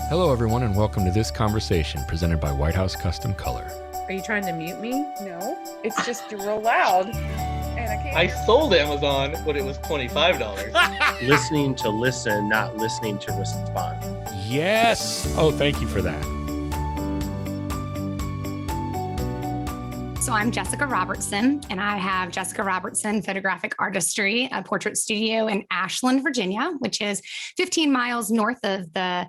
Hello, everyone, and welcome to this conversation presented by White House Custom Color. Are you trying to mute me? No, it's just real loud, and I can't. I sold Amazon, but it was $25. Listening to listen, not listening to respond. Yes. Oh, thank you for that. So I'm Jessica Robertson, and I have Jessica Robertson Photographic Artistry, a portrait studio in Ashland, Virginia, which is 15 miles north of the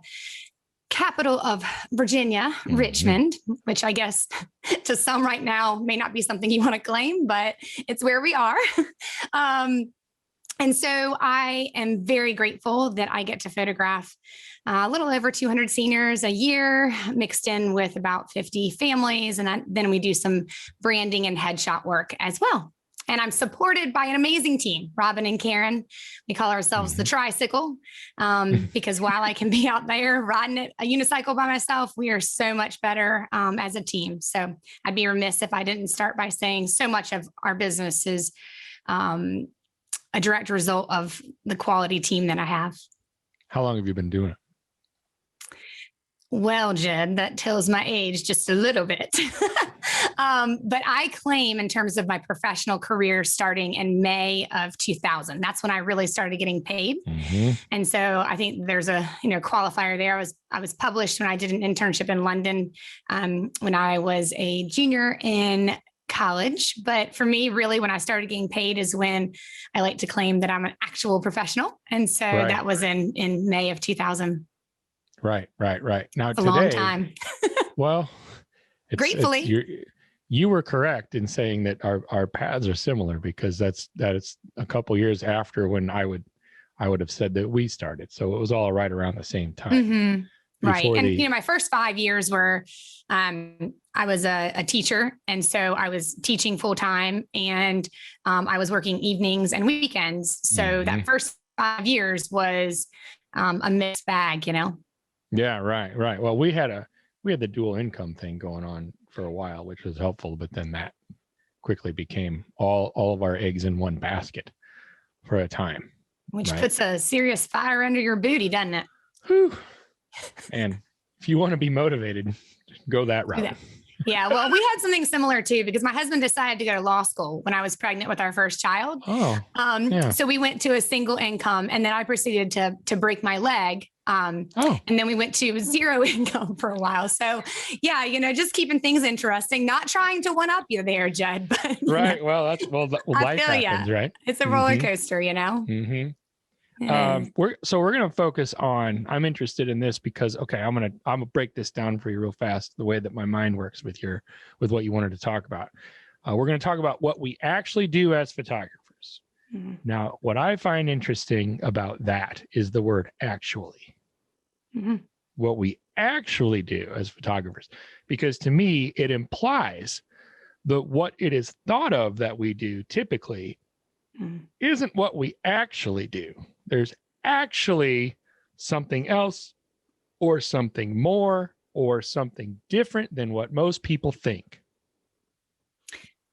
capital of Virginia, Richmond, which I guess to some right now may not be something you want to claim, but it's where we are. And so I am very grateful that I get to photograph a little over 200 seniors a year, mixed in with about 50 families. And then we do some branding and headshot work as well. And I'm supported by an amazing team, Robin and Karen. We call ourselves the tricycle because while I can be out there riding a unicycle by myself, we are so much better as a team. So I'd be remiss if I didn't start by saying so much of our business is a direct result of the quality team that I have. How long have you been doing it? Well, Jed, that tells my age just a little bit. But I claim in terms of my professional career starting in May of 2000. That's when I really started getting paid. And so I think there's a qualifier there. I was published when I did an internship in London when I was a junior in college. But for me, really, when I started getting paid is when I like to claim that I'm an actual professional. And so that was in May of 2000. Right. Now, it's a long time. Well, gratefully. You were correct in saying that our paths are similar because that's a couple years after when I would have said that we started. So it was all right around the same time. Right. And my first 5 years were I was a teacher. And so I was teaching full time and I was working evenings and weekends. So that first 5 years was a mixed bag, Yeah, right. Well, we had the dual income thing going on for a while, which was helpful, but then that quickly became all of our eggs in one basket for a time. Which puts a serious fire under your booty, doesn't it? Whew. And if you want to be motivated, go that route. Yeah, well, we had something similar too, because my husband decided to go to law school when I was pregnant with our first child. So we went to a single income, and then I proceeded to break my leg. And then we went to zero income for a while. So yeah, just keeping things interesting, not trying to one up you there, Judd. But, right. Well, life happens, right? It's a roller coaster, We're going to focus on, I'm interested in this because, I'm going to break this down for you real fast, the way that my mind works with what you wanted to talk about. We're going to talk about what we actually do as photographers. Now, what I find interesting about that is the word actually. What we actually do as photographers, because to me, it implies that what it is thought of that we do typically isn't what we actually do. There's actually something else or something more or something different than what most people think.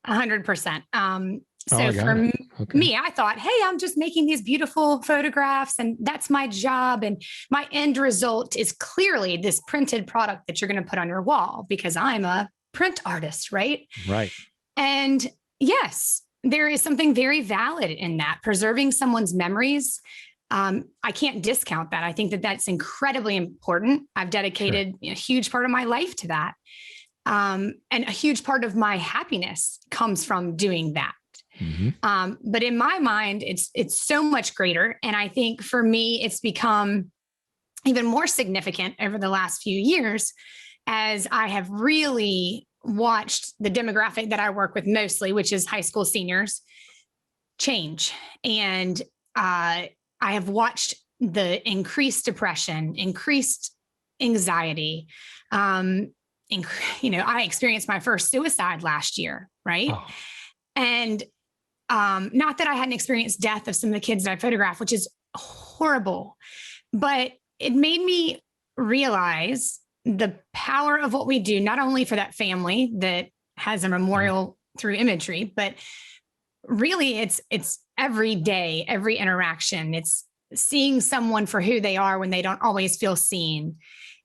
100%. So for me, I thought, hey, I'm just making these beautiful photographs and that's my job. And my end result is clearly this printed product that you're going to put on your wall because I'm a print artist, right? Right. And yes, there is something very valid in that. Preserving someone's memories. I can't discount that. I think that that's incredibly important. I've dedicated a huge part of my life to that. And a huge part of my happiness comes from doing that. But in my mind, it's so much greater. And I think for me, it's become even more significant over the last few years as I have really watched the demographic that I work with mostly, which is high school seniors, change. And I have watched the increased depression, increased anxiety. I experienced my first suicide last year, right? And not that I hadn't experienced death of some of the kids that I photographed, which is horrible, but it made me realize the power of what we do, not only for that family that has a memorial through imagery, but really it's every day, every interaction. It's seeing someone for who they are when they don't always feel seen.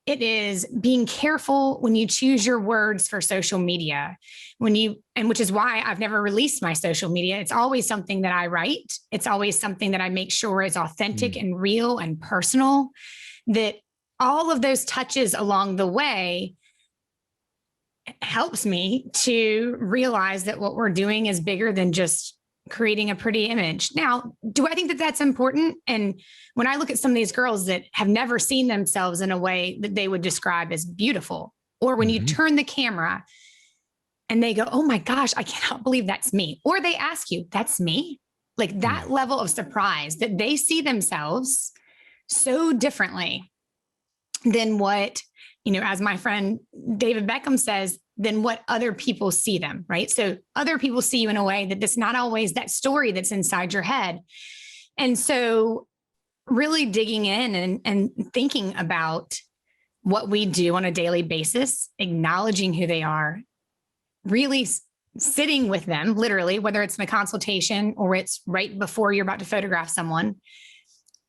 It is being careful when you choose your words for social media, which is why I've never released my social media. It's always something that I write. It's always something that I make sure is authentic and real and personal, that all of those touches along the way helps me to realize that what we're doing is bigger than just creating a pretty image. Now, do I think that that's important? And when I look at some of these girls that have never seen themselves in a way that they would describe as beautiful, or when you turn the camera and they go, oh my gosh, I cannot believe that's me. Or they ask you, that's me? Like that level of surprise that they see themselves so differently than what, as my friend David Beckham says, than what other people see them, right? So other people see you in a way that that's not always that story that's inside your head. And so really digging in and thinking about what we do on a daily basis, acknowledging who they are, really sitting with them, literally, whether it's in a consultation or it's right before you're about to photograph someone,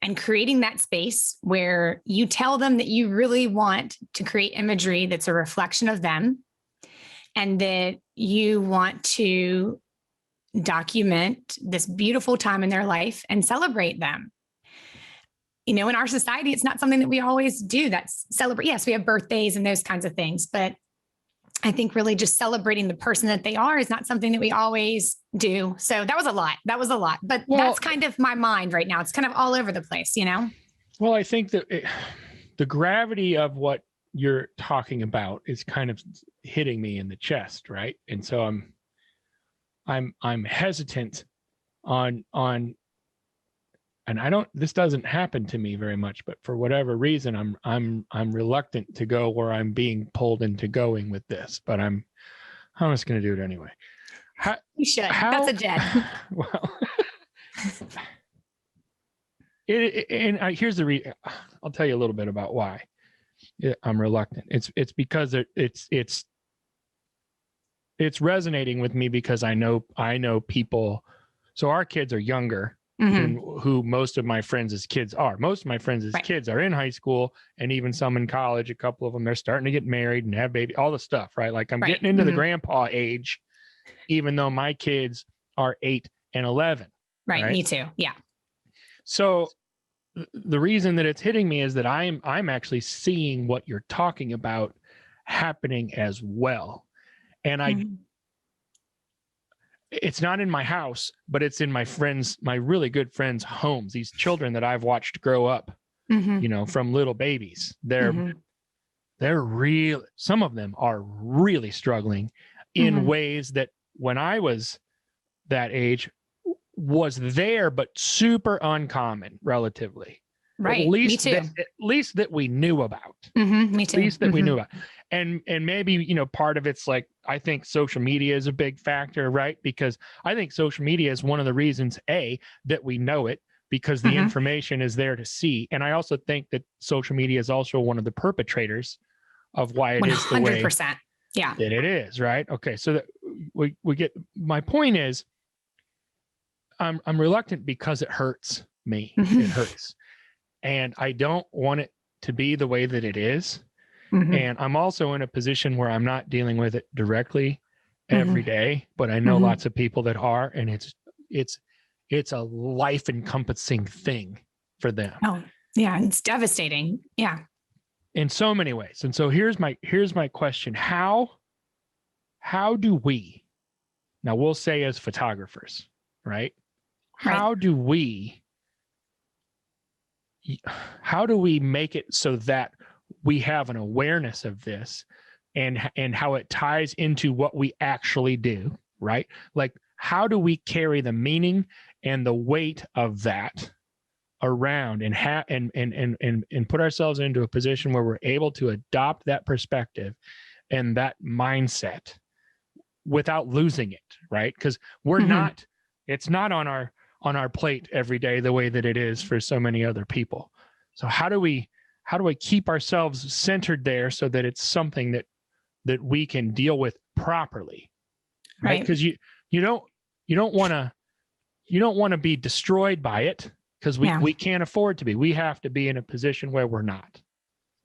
and creating that space where you tell them that you really want to create imagery that's a reflection of them, and that you want to document this beautiful time in their life and celebrate them. In our society, it's not something that we always do. That's celebrate. Yes, we have birthdays and those kinds of things, but I think really just celebrating the person that they are is not something that we always do. So that was a lot, but that's kind of my mind right now. It's kind of all over the place, Well, I think that the gravity of what you're talking about is kind of hitting me in the chest, right? And so I'm hesitant on, and this doesn't happen to me very much, but for whatever reason, I'm reluctant to go where I'm being pulled into going with this, but I'm just going to do it anyway. You should. That's a dead. Well, here's the reason. I'll tell you a little bit about why I'm reluctant. It's because it's resonating with me because I know people. So our kids are younger than who most of my friends' kids are. Most of my friends' kids are in high school, and even some in college. A couple of them, they're starting to get married and have babies, all the stuff, right? Like I'm getting into the grandpa age, even though my kids are 8 and 11. Right. Me too. Yeah. So the reason that it's hitting me is that I'm actually seeing what you're talking about happening as well. And it's not in my house, but it's in my really good friends' homes. These children that I've watched grow up, from little babies. They're real. Some of them are really struggling in ways that when I was that age was there, but super uncommon relatively. Right. At least Me too. At least that we knew about. Me too. At least that we knew about. And maybe, part of it's like, I think social media is a big factor, right? Because I think social media is one of the reasons, that we know it, because the information is there to see. And I also think that social media is also one of the perpetrators of why it is the way 100%. Yeah. that it is, right? Okay. So that we get, my point is, I'm reluctant because it hurts me. It hurts. And I don't want it to be the way that it is. And I'm also in a position where I'm not dealing with it directly every day, but I know lots of people that are, and it's a life encompassing thing for them. Oh, yeah. It's devastating. Yeah. In so many ways. And so here's my question. How do we, now we'll say as photographers, right? How do we make it so that we have an awareness of this and how it ties into what we actually do, right? Like, how do we carry the meaning and the weight of that around and put ourselves into a position where we're able to adopt that perspective and that mindset without losing it, right? Because we're not, it's not on our plate every day the way that it is for so many other people. So how do we keep ourselves centered there so that it's something that we can deal with properly, right? Because you don't want to be destroyed by it, because we can't afford to be. We have to be in a position where we're not.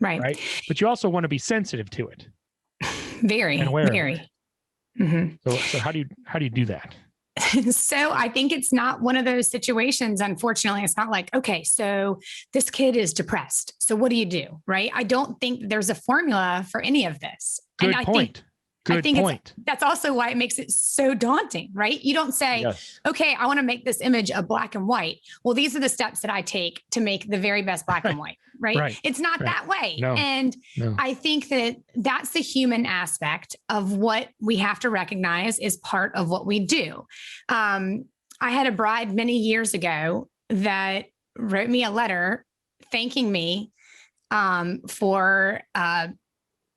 Right. Right. But you also want to be sensitive to it. Very, And aware of very. Mhm. So how do you do that? So I think it's not one of those situations. Unfortunately, it's not like, okay, so this kid is depressed. So what do you do? Right. I don't think there's a formula for any of this. Good and point. I think point. that's also why it makes it so daunting, right? You don't say, Yes. okay, I want to make this image of black and white. Well, these are the steps that I take to make the very best black and white, right? Right. It's not Right. that way. No. And No. I think that that's the human aspect of what we have to recognize is part of what we do. I had a bride many years ago that wrote me a letter thanking me for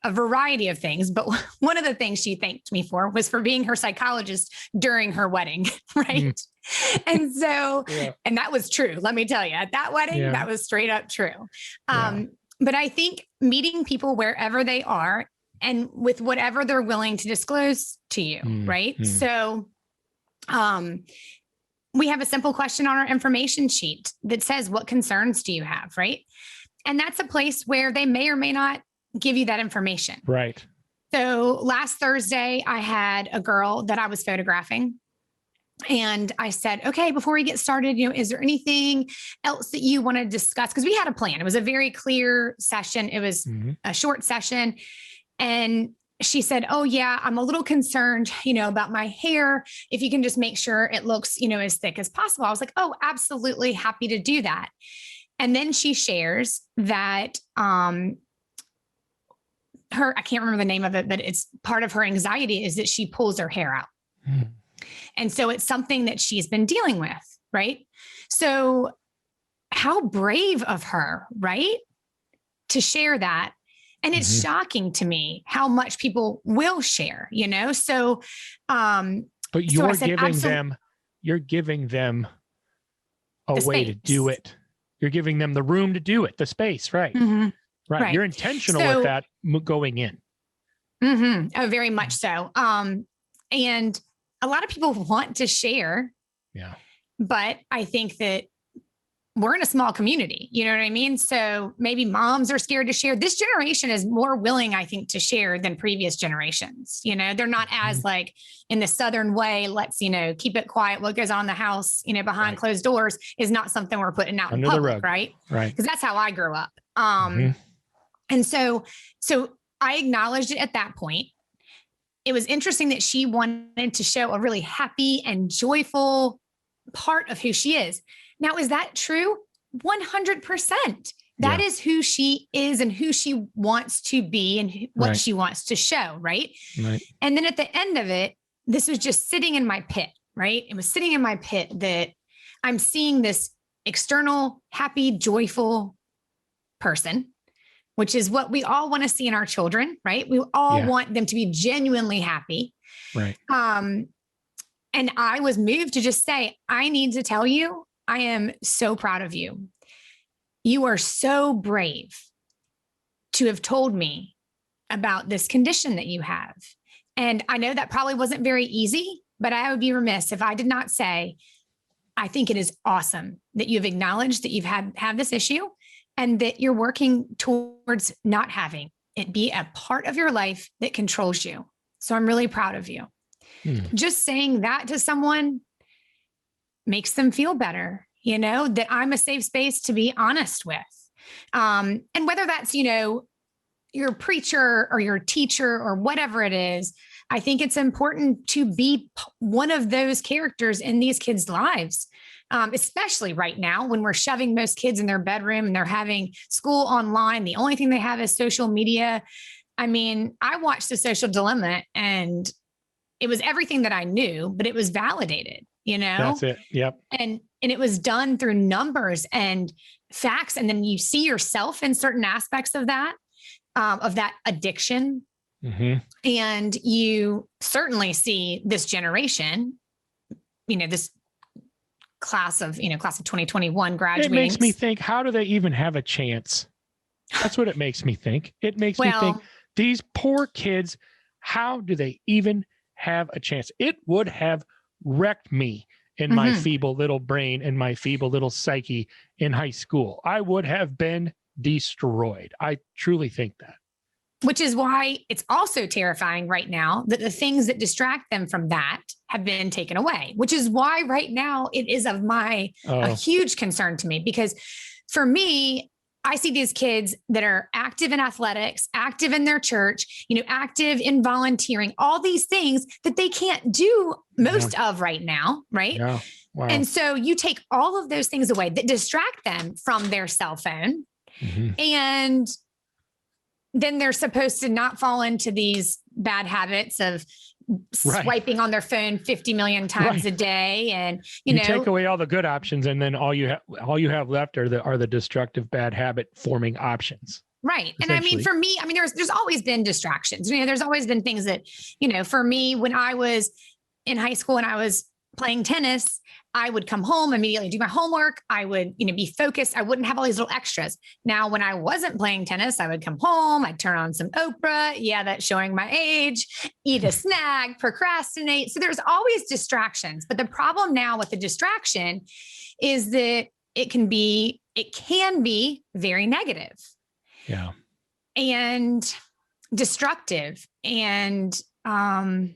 a variety of things. But one of the things she thanked me for was for being her psychologist during her wedding. Right. And so, and that was true. Let me tell you, at that wedding, that was straight up true. But I think meeting people wherever they are and with whatever they're willing to disclose to you. Right. So, we have a simple question on our information sheet that says, what concerns do you have? Right. And that's a place where they may or may not give you that information. Right. So last Thursday, I had a girl that I was photographing. And I said, okay, before we get started, is there anything else that you want to discuss? Because we had a plan. It was a very clear session. It was a short session. And she said, oh yeah, I'm a little concerned, about my hair. If you can just make sure it looks, as thick as possible. I was like, oh, absolutely happy to do that. And then she shares that, I can't remember the name of it, but it's part of her anxiety is that she pulls her hair out. And so it's something that she's been dealing with. Right. So how brave of her, right? To share that. And it's shocking to me how much people will share, So, but you're giving them a way to do it. You're giving them the room to do it, the space. Right. Right. You're intentional with that going in. Oh, very much so. And a lot of people want to share. Yeah. But I think that we're in a small community. You know what I mean? So maybe moms are scared to share. This generation is more willing, I think, to share than previous generations. They're not as like in the Southern way, let's, keep it quiet. What goes on in the house, behind closed doors is not something we're putting out under in the public, rug. right? Right. Because that's how I grew up. And so I acknowledged it at that point. It was interesting that she wanted to show a really happy and joyful part of who she is. Now, is that true? 100%. That is who she is and who she wants to be and what she wants to show, right? Right. And then at the end of it, this was just sitting in my pit, right? It was sitting in my pit that I'm seeing this external, happy, joyful person, which is what we all want to see in our children, right? We all want them to be genuinely happy. Right. And I was moved to just say, I need to tell you, I am so proud of you. You are so brave to have told me about this condition that you have. And I know that probably wasn't very easy, but I would be remiss if I did not say, I think it is awesome that you've acknowledged that you've had this issue and that you're working towards not having it be a part of your life that controls you. So I'm really proud of you. Just saying that to someone makes them feel better, that I'm a safe space to be honest with. And whether that's, your preacher or your teacher or whatever it is, I think it's important to be one of those characters in these kids' lives, especially right now when we're shoving most kids in their bedroom and they're having school online. The only thing they have is social media. I mean, I watched The Social Dilemma and it was everything that I knew, but it was validated, That's it. Yep. And it was done through numbers and facts. And then you see yourself in certain aspects of that addiction. And you certainly see this generation, this class of 2021 graduating. It makes me think, how do they even have a chance? That's what it makes me think. It makes me think these poor kids, how do they even have a chance? It would have wrecked me in my feeble little brain and my feeble little psyche in high school. I would have been destroyed. I truly think that. Which is why it's also terrifying right now that the things that distract them from that have been taken away, which is why right now it is of a huge concern to me, because for me, I see these kids that are active in athletics, active in their church, active in volunteering, all these things that they can't do most of right now. Right. Yeah. Wow. And so you take all of those things away that distract them from their cell phone, and then they're supposed to not fall into these bad habits of swiping on their phone 50 million times a day. And, you take away all the good options, and then all you have left are the destructive bad habit forming options. Right. And I mean, for me, there's always been distractions. There's always been things that, for me, when I was in high school and I was playing tennis, I would come home, immediately do my homework. I would, be focused. I wouldn't have all these little extras. Now, when I wasn't playing tennis, I would come home, I'd turn on some Oprah. Yeah, that's showing my age, eat a snack, procrastinate. So there's always distractions. But the problem now with the distraction is that it can be very negative. Yeah. And destructive. And I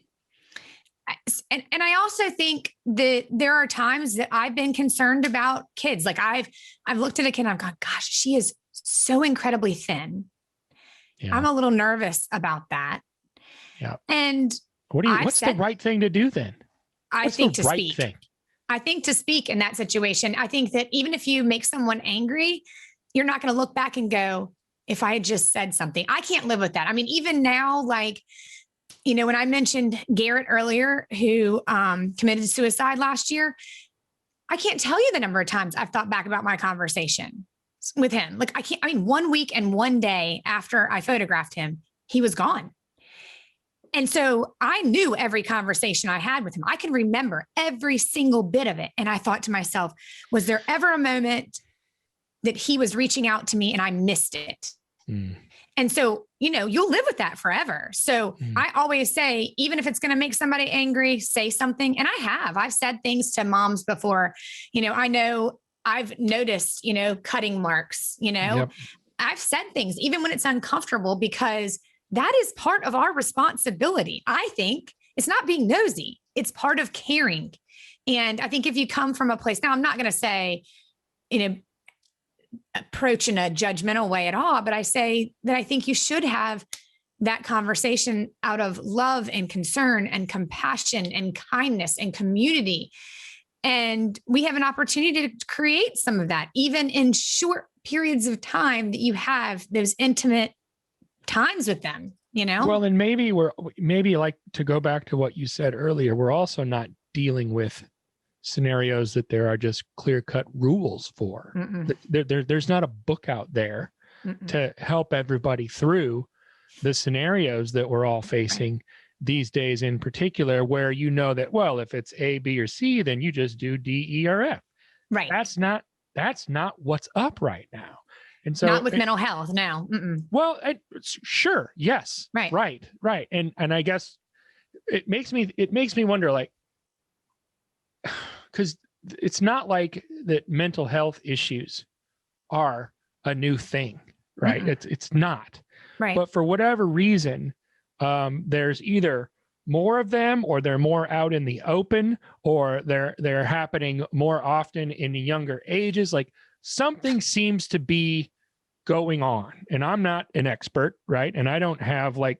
also think that there are times that I've been concerned about kids. Like I've looked at a kid and I've gone, gosh, she is so incredibly thin. Yeah. I'm a little nervous about that. Yeah. And what's the right thing to do then? I think to speak. I think to speak in that situation. I think that even if you make someone angry, you're not going to look back and go, if I had just said something. I can't live with that. I mean, even now, like, when I mentioned Garrett earlier, who committed suicide last year, I can't tell you the number of times I've thought back about my conversation with him. Like 1 week and 1 day after I photographed him, he was gone. And so I knew every conversation I had with him. I can remember every single bit of it. And I thought to myself, was there ever a moment that he was reaching out to me and I missed it? And so, you'll live with that forever. So I always say, even if it's going to make somebody angry, say something. And I've said things to moms before, I know I've noticed, cutting marks, Yep. I've said things even when it's uncomfortable, because that is part of our responsibility. I think it's not being nosy. It's part of caring. And I think if you come from a place, now I'm not going to say, approach in a judgmental way at all, but I say that I think you should have that conversation out of love and concern and compassion and kindness and community. And we have an opportunity to create some of that, even in short periods of time that you have those intimate times with them, Well, and maybe like, to go back to what you said earlier, we're also not dealing with scenarios that there are just clear-cut rules for. There's not a book out there to help everybody through the scenarios that we're all facing these days, in particular, where that, well, if it's A, B, or C, then you just do D, E, or F. Right. That's not what's up right now. And so, not with mental health now. Well, sure, yes, right. And I guess it makes me wonder, like, because it's not like that mental health issues are a new thing, right? It's not. Right. But for whatever reason, there's either more of them, or they're more out in the open, or they're happening more often in the younger ages. Like, something seems to be going on, and I'm not an expert, right? And I don't have like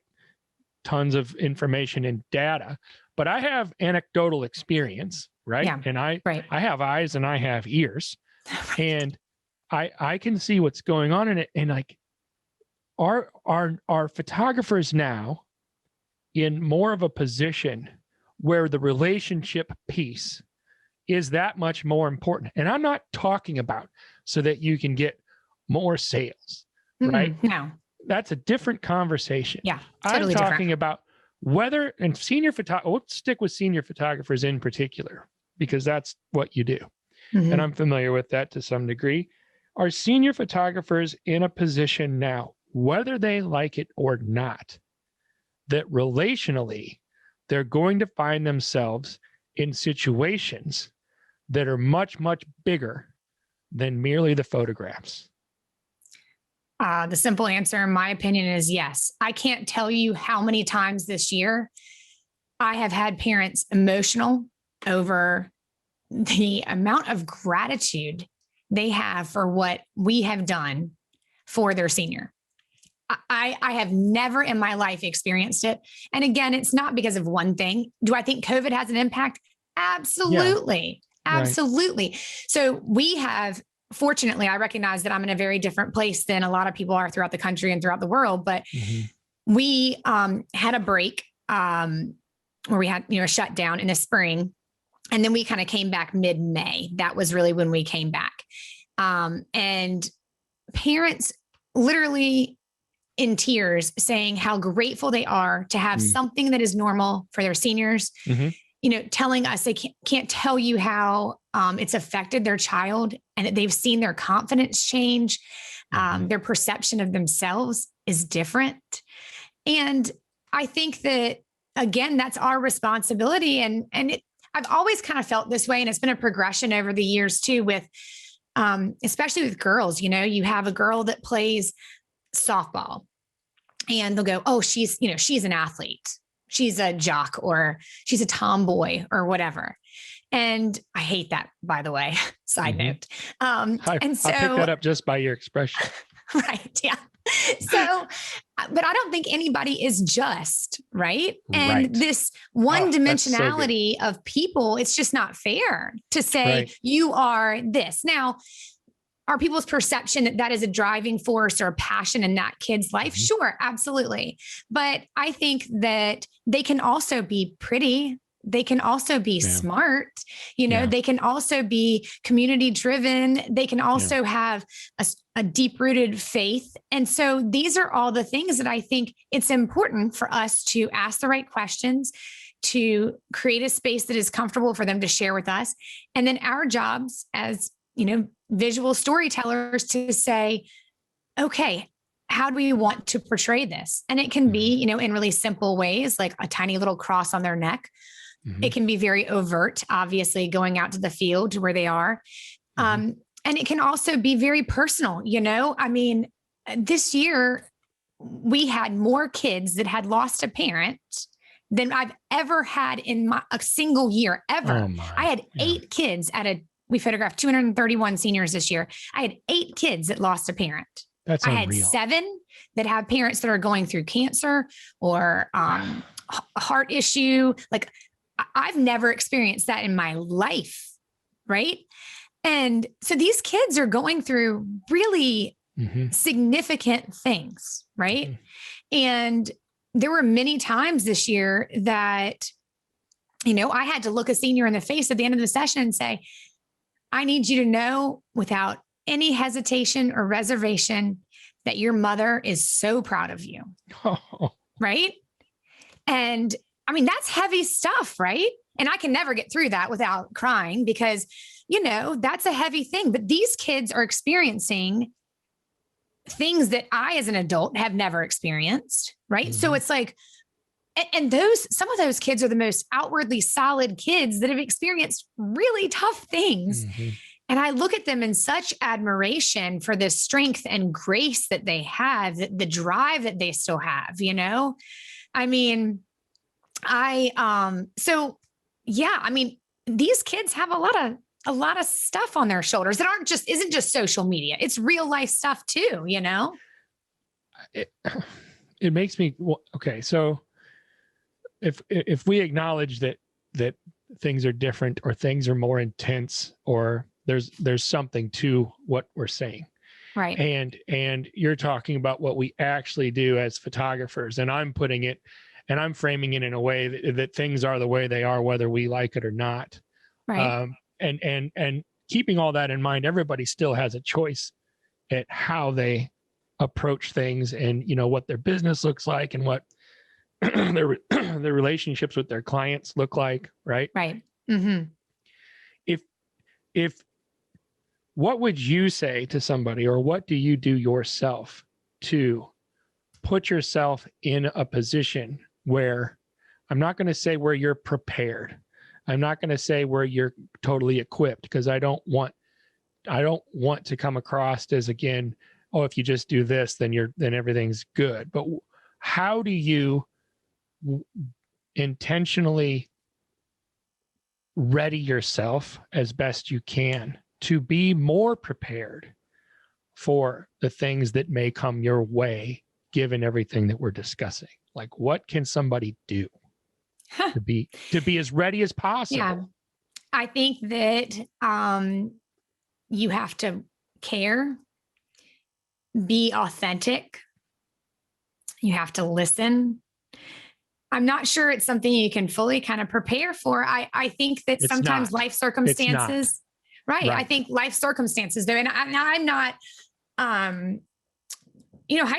tons of information and data, but I have anecdotal experience, right? Yeah, and I have eyes and I have ears, and I can see what's going on in it. And like, are photographers now in more of a position where the relationship piece is that much more important? And I'm not talking about so that you can get more sales, right? No, that's a different conversation. Yeah, totally I'm talking about whether, and let's stick with senior photographers in particular, because that's what you do. And I'm familiar with that to some degree. Are senior photographers in a position now, whether they like it or not, that relationally they're going to find themselves in situations that are much, much bigger than merely the photographs? The simple answer, in my opinion, is yes. I can't tell you how many times this year I have had parents emotional over the amount of gratitude they have for what we have done for their senior. I have never in my life experienced it. And again, it's not because of one thing. Do I think COVID has an impact? Absolutely. Yeah. Absolutely. Right. So we have, fortunately, I recognize that I'm in a very different place than a lot of people are throughout the country and throughout the world, but we had a break where we had, a shutdown in the spring. And then we kind of came back mid-May. That was really when we came back. And parents literally in tears saying how grateful they are to have something that is normal for their seniors, telling us they can't tell you how it's affected their child and that they've seen their confidence change. Their perception of themselves is different. And I think that, again, that's our responsibility. And I've always kind of felt this way. And it's been a progression over the years too, with especially with girls. You have a girl that plays softball and they'll go, oh, she's an athlete. She's a jock or she's a tomboy or whatever. And I hate that, by the way, side note. I picked that up just by your expression. Right. Yeah. So, but I don't think anybody is just, right? And this one dimensionality of people, it's just not fair to say you are this. Now, are people's perception that that is a driving force or a passion in that kid's life? Sure, absolutely. But I think that they can also be pretty. They can also be smart. They can also be community driven. They can also have a deep rooted faith. And so these are all the things that I think it's important for us to ask the right questions, to create a space that is comfortable for them to share with us. And then our jobs as, visual storytellers to say, okay, how do we want to portray this? And it can be, in really simple ways, like a tiny little cross on their neck. It can be very overt, obviously going out to the field where they are. And it can also be very personal. I mean, this year we had more kids that had lost a parent than I've ever had in a single year ever. I had 8 kids we photographed 231 seniors this year. I had 8 kids that lost a parent. That's unreal. I had 7 that have parents that are going through cancer or heart issue. Like I've never experienced that in my life. Right. And so these kids are going through really significant things. Right. And there were many times this year that, I had to look a senior in the face at the end of the session and say, I need you to know without any hesitation or reservation that your mother is so proud of you. Right. And I mean, that's heavy stuff, right? And I can never get through that without crying because, that's a heavy thing. But these kids are experiencing things that I, as an adult, have never experienced. Right. So it's like, and some of those kids are the most outwardly solid kids that have experienced really tough things. And I look at them in such admiration for the strength and grace that they have, the drive that they still have, I mean, these kids have a lot of stuff on their shoulders that isn't just social media. It's real life stuff too, It makes me, okay. So if we acknowledge that things are different or things are more intense or there's something to what we're saying. Right. And you're talking about what we actually do as photographers, and I'm putting it and I'm framing it in a way that things are the way they are, whether we like it or not. Right. And keeping all that in mind, everybody still has a choice at how they approach things and, what their business looks like and what their relationships with their clients look like. Right. Right. If what would you say to somebody, or what do you do yourself to put yourself in a position where, I'm not going to say where you're prepared. I'm not going to say where you're totally equipped, because I don't want to come across as, again, oh, if you just do this, then everything's good. But how do you intentionally ready yourself as best you can to be more prepared for the things that may come your way, given everything that we're discussing? Like, what can somebody do to be as ready as possible? Yeah. I think that you have to care, be authentic. You have to listen. I'm not sure it's something you can fully kind of prepare for. I think that sometimes life circumstances, right? I think life circumstances though, and I'm not, high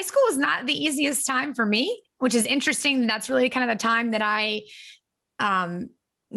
school was not the easiest time for me, which is interesting. That's really kind of the time that I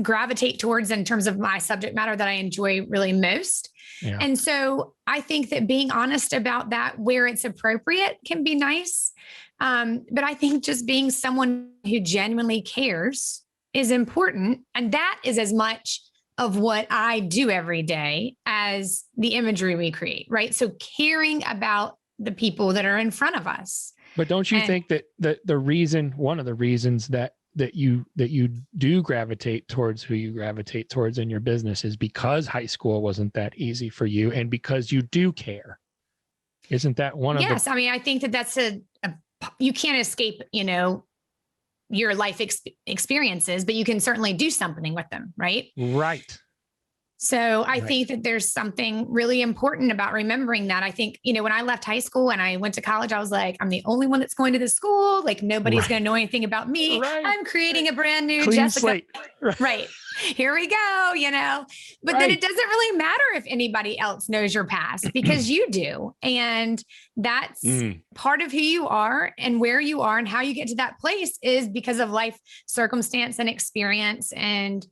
gravitate towards in terms of my subject matter that I enjoy really most. Yeah. And so I think that being honest about that where it's appropriate can be nice. But I think just being someone who genuinely cares is important. And that is as much of what I do every day as the imagery we create, right? So caring about the people that are in front of us. But don't you think that one of the reasons that you do gravitate towards who you gravitate towards in your business is because high school wasn't that easy for you and because you do care? Isn't that one of the... Yes. I mean, I think that that's you can't escape, your life experiences, but you can certainly do something with them. Right. Right. So I think that there's something really important about remembering that. I think, when I left high school and I went to college, I was like, I'm the only one that's going to this school. Like nobody's going to know anything about me. Right. I'm creating a brand new clean Jessica. Slate. Right. Here we go, but then it doesn't really matter if anybody else knows your past because you do. And that's part of who you are and where you are and how you get to that place is because of life circumstance and experience. And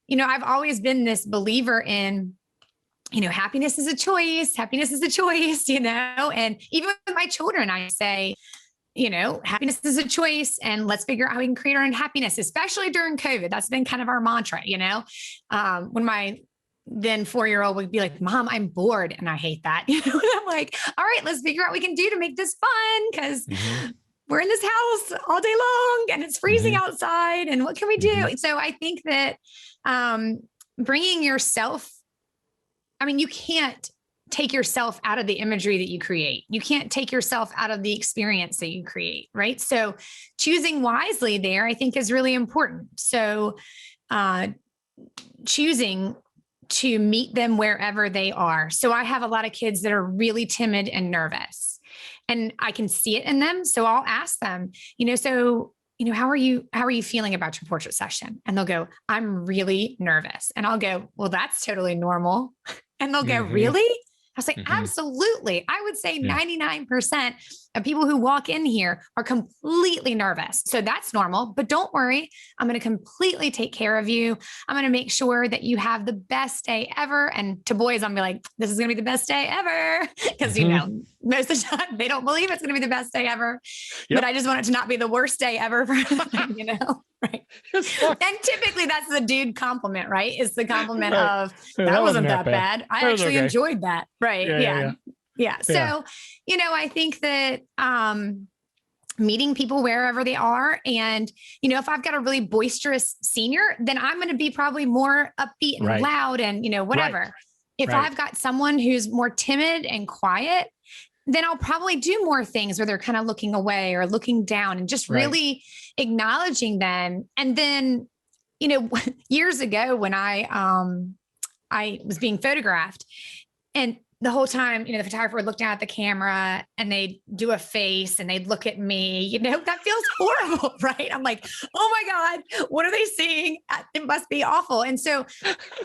I've always been this believer in, happiness is a choice, and even with my children, I say, happiness is a choice and let's figure out how we can create our own happiness, especially during COVID. That's been kind of our mantra, when my then 4-year-old would be like, Mom, I'm bored. And I hate that. And I'm like, all right, let's figure out what we can do to make this fun. Cause we're in this house all day long and it's freezing outside. And what can we do? So I think that, bringing yourself, you can't take yourself out of the imagery that you create. You can't take yourself out of the experience that you create. Right. So choosing wisely there, I think is really important. So, choosing to meet them wherever they are. So I have a lot of kids that are really timid and nervous and I can see it in them. So I'll ask them, how are you feeling about your portrait session? And they'll go, I'm really nervous. And I'll go, well, that's totally normal. And they'll go, really? I was like, absolutely. I would say 99% of people who walk in here are completely nervous. So that's normal, but don't worry. I'm going to completely take care of you. I'm going to make sure that you have the best day ever. And to boys, I'm going to be like, this is going to be the best day ever. Because, most of the time they don't believe it's going to be the best day ever, but I just want it to not be the worst day ever for them, right. And typically that's the dude compliment, right? It's the compliment of that wasn't that bad. I actually enjoyed that. Right. Yeah. So, I think that, meeting people wherever they are. And, if I've got a really boisterous senior, then I'm going to be probably more upbeat and loud and, whatever. Right. If I've got someone who's more timid and quiet, then I'll probably do more things where they're kind of looking away or looking down and just really acknowledging them. And then, years ago when I was being photographed and the whole time, the photographer would look down at the camera and they'd do a face and they'd look at me, that feels horrible, right? I'm like, oh my God, what are they seeing? It must be awful. And so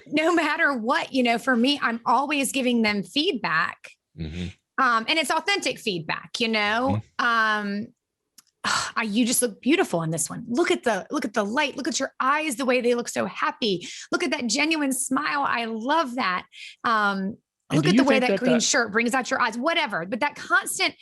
no matter what, for me, I'm always giving them feedback. And it's authentic feedback, you just look beautiful in this one. Look at the light. Look at your eyes, the way they look so happy. Look at that genuine smile. I love that. Look at the way that green shirt brings out your eyes, whatever. But that constant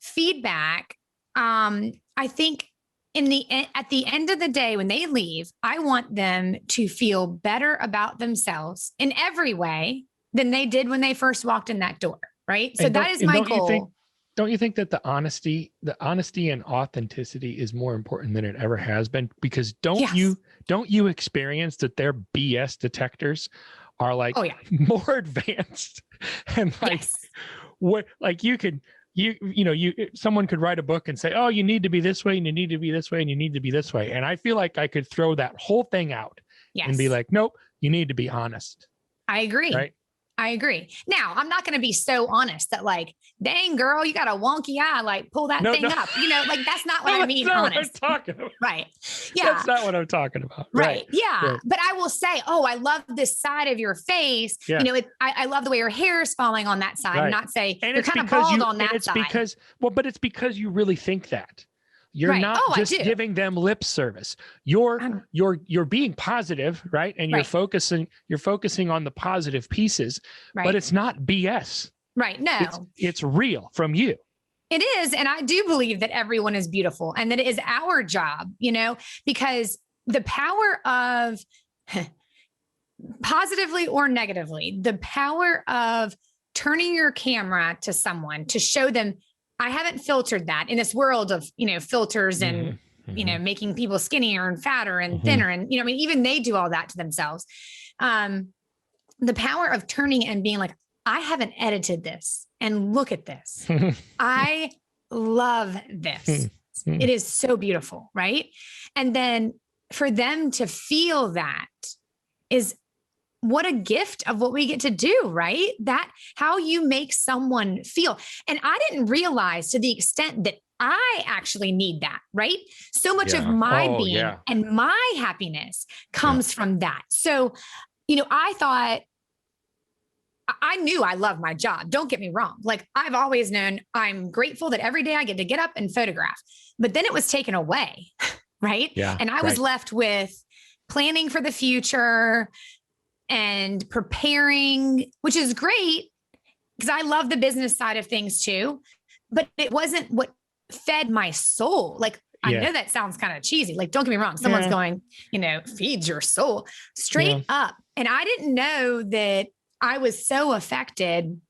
feedback, I think at the end of the day, when they leave, I want them to feel better about themselves in every way than they did when they first walked in that door. Right. So that is my goal. don't you think that the honesty and authenticity is more important than it ever has been? Because don't you experience that their BS detectors are like more advanced and like what, like someone could write a book and say, oh, you need to be this way and you need to be this way and you need to be this way. And I feel like I could throw that whole thing out and be like, nope, you need to be honest. I agree. Right? I agree. Now, I'm not going to be so honest that like, dang girl, you got a wonky eye, like pull that thing up. Like that's not what I mean. Honest. What I'm talking about. Right. Yeah. That's not what I'm talking about. Right. Yeah. Right. But I will say, oh, I love this side of your face. Yeah. I love the way your hair is falling on that side. Right. Not say and you're kind of bald on that side. But it's because you really think that. You're not just giving them lip service. You're being positive, right? And you're focusing on the positive pieces, but it's not BS. Right. No. It's real from you. It is. And I do believe that everyone is beautiful and that it is our job, because the power of positively or negatively, the power of turning your camera to someone to show them, I haven't filtered that in this world of, filters and, making people skinnier and fatter and thinner. And, even they do all that to themselves. The power of turning and being like, I haven't edited this and look at this. I love this. It is so beautiful. Right. And then for them to feel that is what a gift of what we get to do, right? That how you make someone feel. And I didn't realize to the extent that I actually need that, right? So much of my being and my happiness comes from that. So, I thought, I knew I love my job. Don't get me wrong. Like I've always known I'm grateful that every day I get to get up and photograph, but then it was taken away, right? Yeah, and I was left with planning for the future, and preparing, which is great because I love the business side of things too, but it wasn't what fed my soul. Like, I know that sounds kind of cheesy. Like, don't get me wrong. Someone's going, feeds your soul straight up. And I didn't know that I was so affected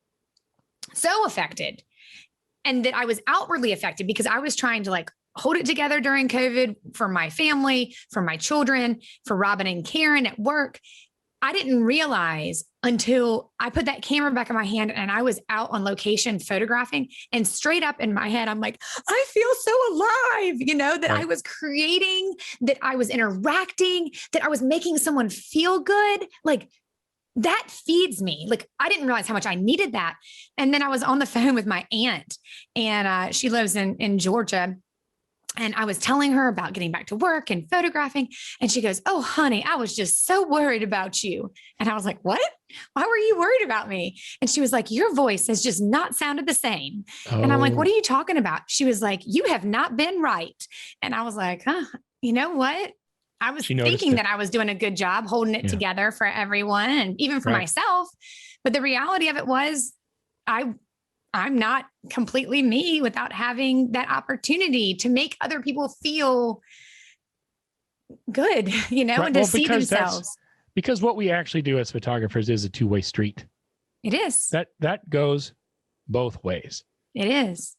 and that I was outwardly affected because I was trying to like hold it together during COVID for my family, for my children, for Robin and Karen at work. I didn't realize until I put that camera back in my hand and I was out on location photographing, and straight up in my head, I'm like, I feel so alive, that I was creating, that I was interacting, that I was making someone feel good. Like that feeds me. Like I didn't realize how much I needed that. And then I was on the phone with my aunt and she lives in Georgia. And I was telling her about getting back to work and photographing. And she goes, oh, honey, I was just so worried about you. And I was like, what? Why were you worried about me? And she was like, your voice has just not sounded the same. Oh. And I'm like, what are you talking about? She was like, you have not been right. And I was like, you know what? I was thinking that I was doing a good job holding it together for everyone and even for myself. But the reality of it was I'm not completely me without having that opportunity to make other people feel good, and to see themselves. Because what we actually do as photographers is a two-way street. It is. That goes both ways. It is.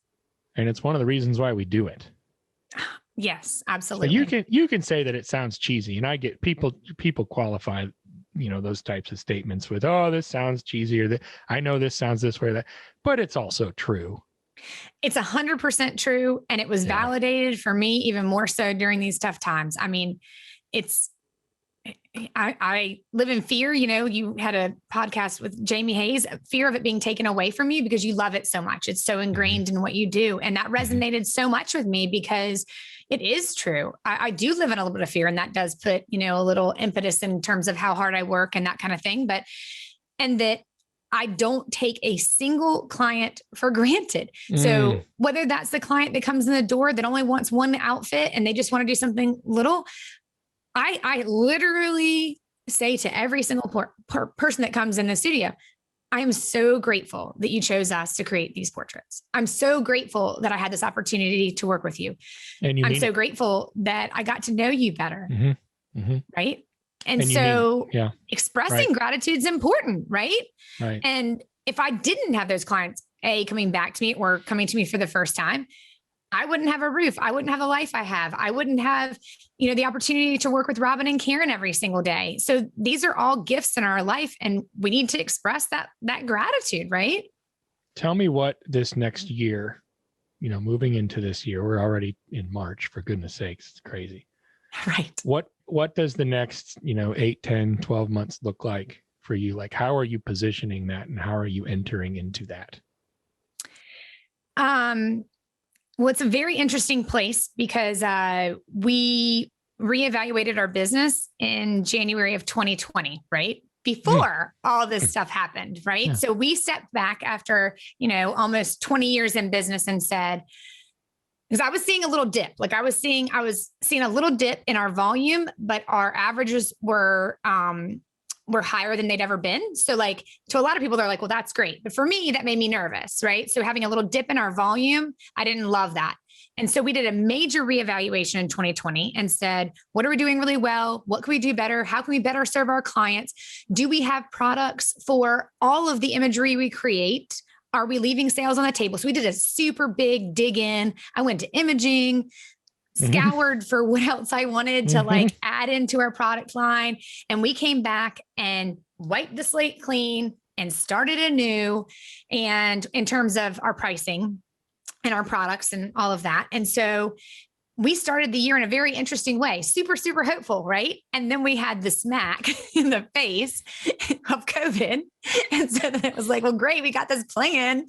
And it's one of the reasons why we do it. Yes, absolutely. So you can say that it sounds cheesy, and I get people qualify those types of statements with, oh, this sounds cheesy, or that I know this sounds this way or that, but it's also true. It's 100% true. And it was validated for me even more so during these tough times. I mean, I live in fear. You had a podcast with Jamie Hayes, fear of it being taken away from you because you love it so much. It's so ingrained in what you do. And that resonated so much with me because it is true. I do live in a little bit of fear, and that does put, a little impetus in terms of how hard I work and that kind of thing. And that I don't take a single client for granted. So whether that's the client that comes in the door that only wants one outfit and they just want to do something little, I literally say to every single person that comes in the studio, I am so grateful that you chose us to create these portraits. I'm so grateful that I had this opportunity to work with you. And I'm so grateful that I got to know you better. Right. And so expressing gratitude is important. Right. And if I didn't have those clients coming back to me or coming to me for the first time, I wouldn't have a roof. I wouldn't have the life I have. I wouldn't have, the opportunity to work with Robin and Karen every single day. So these are all gifts in our life, and we need to express that gratitude, right? Tell me what this next year, moving into this year, we're already in March, for goodness sakes, it's crazy. Right. What does the next, 8, 10, 12 months look like for you? Like, how are you positioning that, and how are you entering into that? Well, it's a very interesting place because we reevaluated our business in January of 2020, right? Before all this stuff happened, right? Yeah. So we stepped back after, almost 20 years in business and said, because I was seeing a little dip, I was seeing a little dip in our volume, but our averages were higher than they'd ever been. So to a lot of people, they're like, well, that's great. But for me, that made me nervous, right? So having a little dip in our volume, I didn't love that. And so we did a major reevaluation in 2020 and said, what are we doing really well? What can we do better? How can we better serve our clients? Do we have products for all of the imagery we create? Are we leaving sales on the table? So we did a super big dig in. I went to imaging, scoured for what else I wanted to add into our product line. And we came back and wiped the slate clean and started anew. And in terms of our pricing and our products and all of that. And so we started the year in a very interesting way, super, super hopeful, right? And then we had the smack in the face of COVID. And so then it was like, well, great, we got this plan.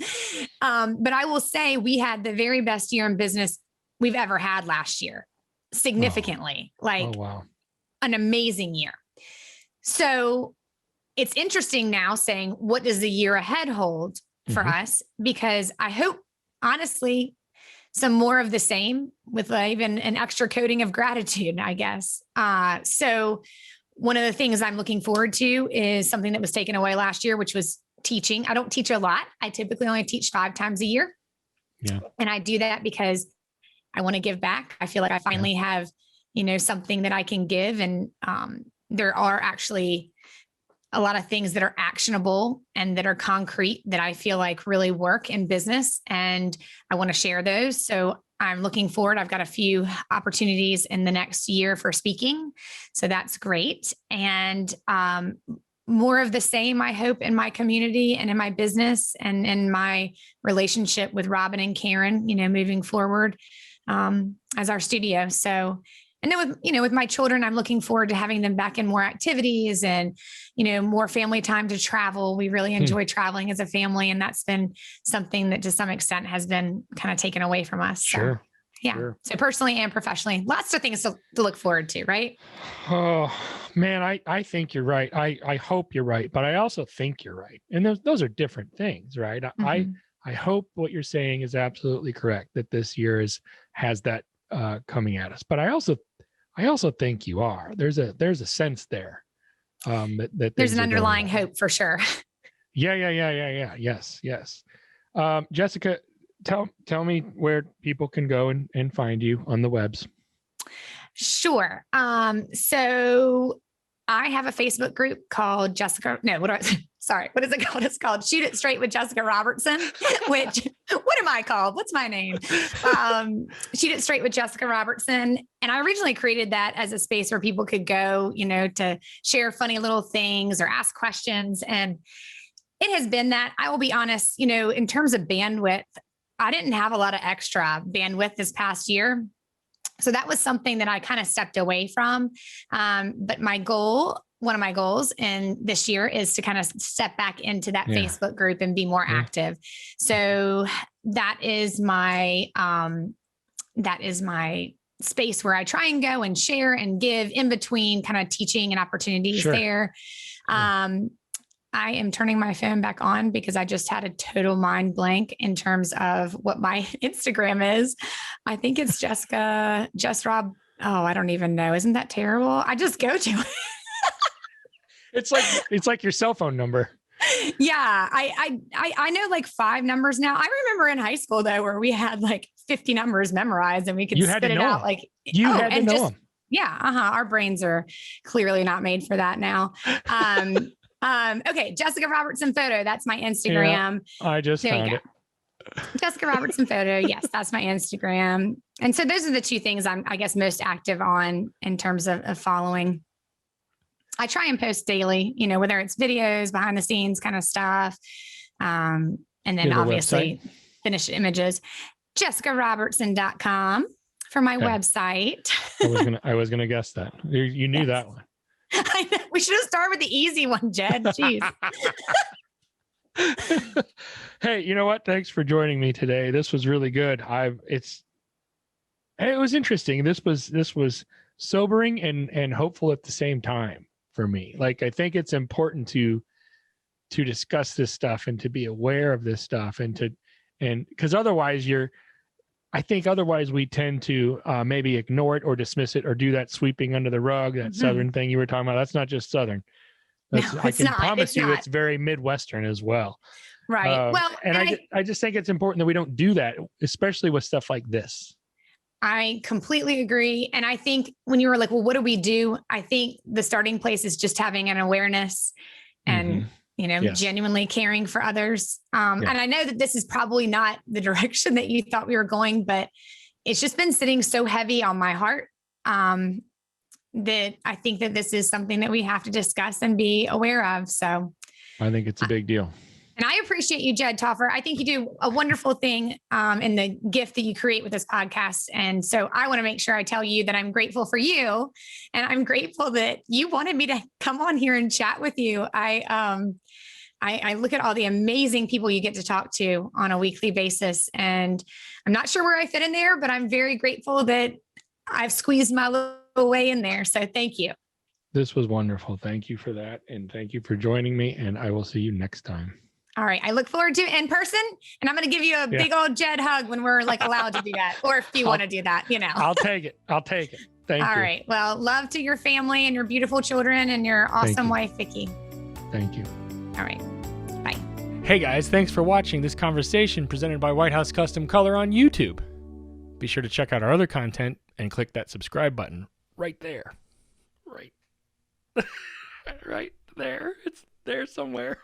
But I will say we had the very best year in business we've ever had last year, significantly, wow. An amazing year. So it's interesting now saying, what does the year ahead hold for us? Because I hope, honestly, some more of the same with even an extra coating of gratitude, I guess. So one of the things I'm looking forward to is something that was taken away last year, which was teaching. I don't teach a lot. I typically only teach 5 times a year. Yeah. And I do that because I want to give back. I feel like I finally have, something that I can give. And there are actually a lot of things that are actionable and that are concrete that I feel like really work in business. And I want to share those. So I'm looking forward. I've got a few opportunities in the next year for speaking. So that's great. And more of the same, I hope, in my community and in my business and in my relationship with Robin and Karen, moving forward as our studio. So, and then with my children, I'm looking forward to having them back in more activities and, more family time to travel. We really enjoy traveling as a family. And that's been something that to some extent has been kind of taken away from us. Sure. So, yeah. Sure. So personally and professionally, lots of things to look forward to, right? Oh man, I think you're right. I hope you're right, but I also think you're right. And those are different things, right? I hope what you're saying is absolutely correct, that this year has that coming at us. But I also think you are. There's a sense there that there's an underlying hope for sure. Yeah. Yes. Jessica, tell me where people can go and find you on the webs. Sure. So I have a Facebook group called what is it called? It's called Shoot It Straight with Jessica Robertson, which, what am I called? What's my name? Shoot It Straight with Jessica Robertson. And I originally created that as a space where people could go, to share funny little things or ask questions. And it has been that. I will be honest, in terms of bandwidth, I didn't have a lot of extra bandwidth this past year. So that was something that I kind of stepped away from. But one of my goals in this year is to kind of step back into that Facebook group and be more active. So that is my space where I try and go and share and give in between kind of teaching and opportunities there. I am turning my phone back on because I just had a total mind blank in terms of what my Instagram is. I think it's Jessica, Rob. Oh, I don't even know. Isn't that terrible? I just go to it. It's like your cell phone number. Yeah. I know like 5 numbers now. I remember in high school though, where we had like 50 numbers memorized and we could spit it out. Like you had to know them. Yeah. Our brains are clearly not made for that now. Okay. Jessica Robertson photo. That's my Instagram. Yeah, I just found it. Jessica Robertson photo. Yes, that's my Instagram. And so those are the two things I'm, I guess, most active on in terms of following. I try and post daily, whether it's videos, behind the scenes kind of stuff. And then obviously finished images. JessicaRobertson.com for my website. I was gonna guess that. You knew that one. I know. We should have started with the easy one, Jed. Jeez. Hey, you know what? Thanks for joining me today. This was really good. It was interesting. This was sobering and hopeful at the same time for me. Like, I think it's important to discuss this stuff and to be aware of this stuff and because otherwise otherwise we tend to maybe ignore it or dismiss it or do that sweeping under the rug, that Southern thing you were talking about. That's not just Southern. I can promise you it's very Midwestern as well. Right. I just think it's important that we don't do that, especially with stuff like this. I completely agree. And I think when you were like, well, what do we do? I think the starting place is just having an awareness and, genuinely caring for others. And I know that this is probably not the direction that you thought we were going, but it's just been sitting so heavy on my heart that I think that this is something that we have to discuss and be aware of. So I think it's a big deal. And I appreciate you, Jed Toffer. I think you do a wonderful thing in the gift that you create with this podcast. And so I want to make sure I tell you that I'm grateful for you. And I'm grateful that you wanted me to come on here and chat with you. I look at all the amazing people you get to talk to on a weekly basis. And I'm not sure where I fit in there, but I'm very grateful that I've squeezed my little way in there. So thank you. This was wonderful. Thank you for that. And thank you for joining me. And I will see you next time. All right. I look forward to it in person, and I'm going to give you a big old Jed hug when we're allowed to do that. Or if you want to do that, I'll take it. Thank you. All right. Well, love to your family and your beautiful children and your awesome wife, Vicki. Thank you. All right. Bye. Hey guys, thanks for watching this conversation presented by White House Custom Color on YouTube. Be sure to check out our other content and click that subscribe button right there. Right. Right there. It's there somewhere.